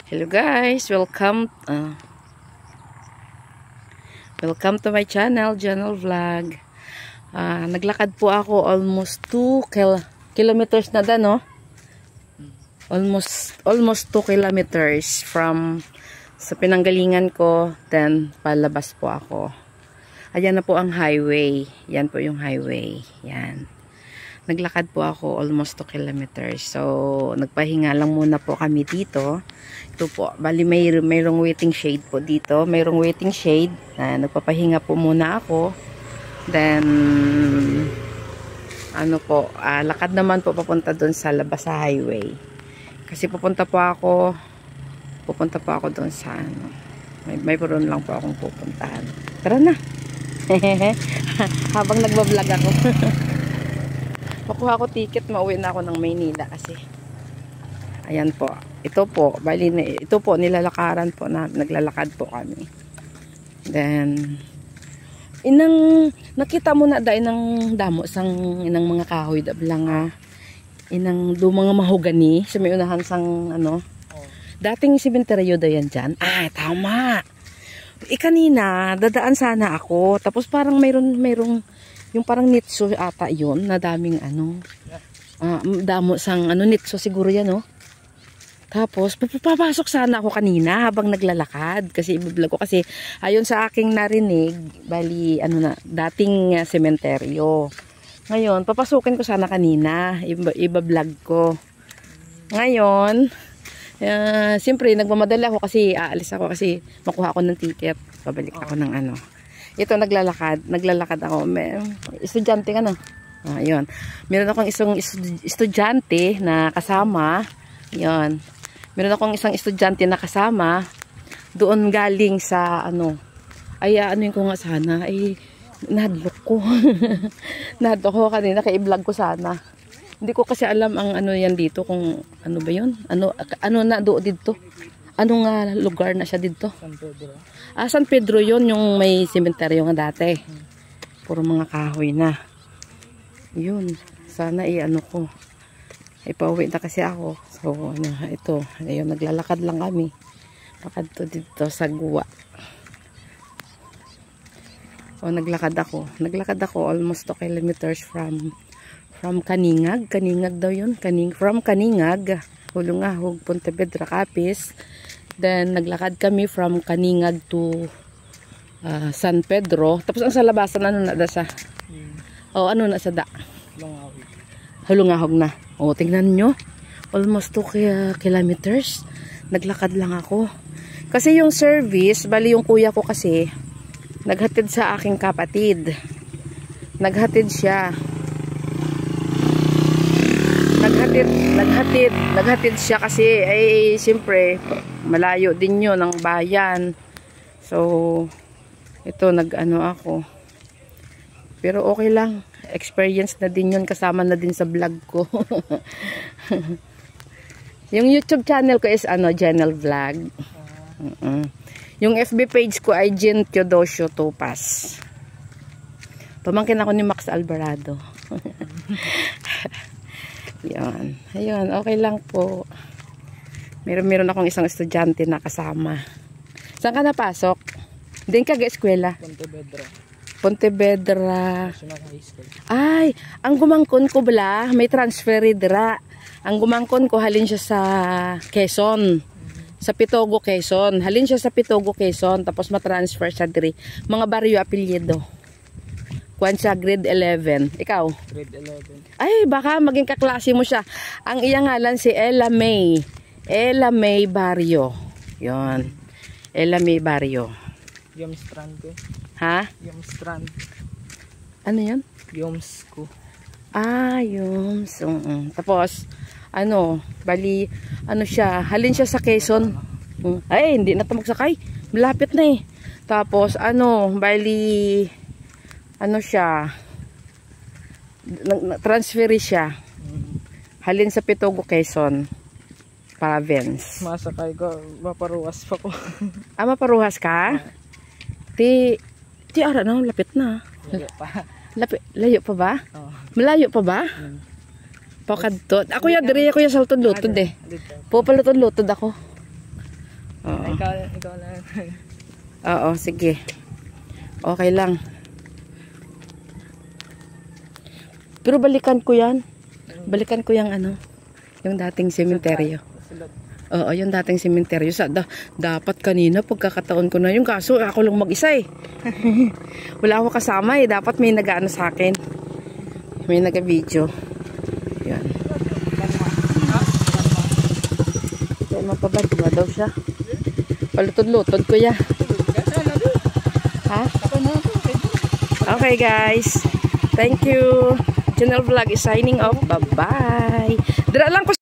Hello guys, welcome to my channel, Vlog. Naglakad po ako almost 2 kilometers na dan, no? Almost 2 kilometers from sa pinanggalingan ko, then palabas po ako. Ayan na po ang highway. Yan po yung highway. Yan. Naglakad po ako almost 2 kilometers. So, nagpahinga lang muna po kami dito. Ito po, bali mayroong waiting shade po dito. Mayroong waiting shade. Nagpapahinga po muna ako. Then, lakad naman po papunta doon sa labas sa highway. Kasi pupunta po ako doon sa may puron lang po akong pupuntahan. Tara na. Habang nagbablog ako. Makuha ko ticket, mauwi na ako ng Maynila kasi. Ayan po. Ito po, nilalakaran po na naglalakad po kami. Then nakita mo na inang damo sang inang mga kahoy dablanga. Inang mga mahogani sa may unahan sang dating sementeryo daw yan dyan. Tama. Kanina dadaan sana ako, tapos parang mayroong yung parang nitso ata yun, na daming damo sang nitso siguro yan, no? Tapos papasok sana ako kanina habang naglalakad kasi i-vlog ko kasi ayon sa aking narinig, bali dating sementeryo. Ngayon papasukin ko sana kanina, i-vlog ko. Ngayon siyempre nagmamadali ako kasi aalis ako kasi makuha ako ng ticket, pabalik ako ng Ito naglalakad ako. Estudyante ka na. Ayun. Meron akong isang estudyante na kasama. Ayun. Meron akong isang estudyante na kasama. Doon galing sa yung ko nga sana. Nahadlok ko. Nahadlok ko kanina kaya i-vlog ko sana. Hindi ko kasi alam ang yan dito kung ba yun? Na doon dito? Anong lugar na siya dito? San Pedro. San Pedro yun, yung may sementeryo nga dati. Puro mga kahoy na. Yun. Sana ko. Pauwi na kasi ako. So, ito. Ayun, naglalakad lang kami. Lakad to dito sa Guwa. O, naglakad ako. Naglakad ako almost 2 kilometers from Kaningag. Kaningag daw yun. From Kaningag. Hulungahog, Pontevedra, Capiz. Then, naglakad kami from Kaningag to San Pedro. Tapos, ang sa labasan, na sa? Na sa da? Hulungahog. Hulungahog na. Tingnan nyo. Almost 2 kilometers. Naglakad lang ako. Kasi yung service, bali yung kuya ko kasi, naghatid sa aking kapatid. Naghatid siya. Naghatid siya kasi siyempre malayo din yun ng bayan. So ito ako. Pero okay lang. Experience na din yun, kasama na din sa vlog ko. Yung YouTube channel ko is Janel Vlog. Yung FB page ko ay Jean Teodosio Topas. Pamangkin ako ni Max Alvarado. Yan. Ayun, okay lang po. Meron akong isang estudyante na kasama. Saan ka napasok? Din ka ga-eskwela? Pontevedra. Ay, ang gumangkon ko bala, may transfer dira. Ang gumangkon ko halin siya sa Quezon. Sa Pitogo, Quezon. Halin siya sa Pitogo, Quezon. Tapos matransfer siya diri. Mga baryo apelyido. Kuwan siya grade 11. Ikaw? Grade 11. Ay, baka maging kaklase mo siya. Ang iyang ngalan si Ella May. Ella May Barrio. Yon. Ella May Barrio. Yoms Strand ko. Ha? Yoms Strand. Ano yan? Yoms ko. Yoms. Tapos, bali, siya. Halin siya sa Quezon. Ay, hindi na ito magsakay. Malapit na eh. Tapos, bali, siya, transfer siya. Halin sa Pitogo, Quezon Province. Masakay ko, maparuwas pa ko. Maparuwas ka? Lapit na. Layo pa. Layo pa ba? Oo. Malayo pa ba? Pakadto. Ako ya diri ako ya saltod-lutod eh. Po palutod-lutod ako. Oo. Ikaw na. Oo, sige. Okay lang. Pero balikan ko yan. Balikan ko yung ano, yung dating sementeryo. Silot. Oo, yung dating sementeryo. Dapat kanina, pagkakataon ko na yung kaso, ako lang mag-isa eh. Wala ako kasama eh. Dapat may nag-ano sa akin. May nag-video. Yan. Kaya mapabadwa daw siya. Palutod-lutod ko ya. Ha? Okay guys. Thank you. Channel Vlog is signing off. Bye-bye. Dira lang ko